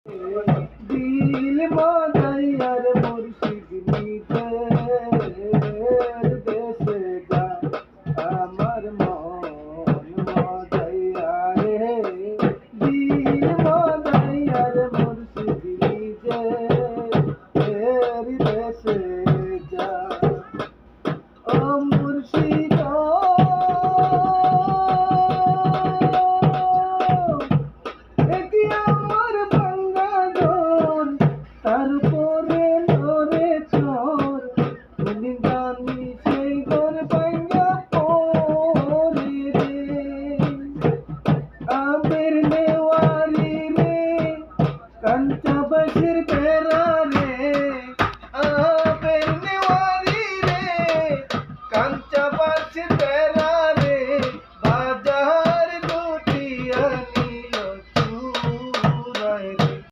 দিল বাজাইয়ার মুর্শিদ নিজের দেশে যায় আমার মন বাজাইয়া রে দিল বাজাইয়ার মুর্শিদ নিজের দেশে যায় ও মুর্শিদ তারপরে ধরে চোর জানি সেই ঘর ভাঙ্গা পড়ে রে আবের নেওয়ারি রে কাঞ্চা বাসে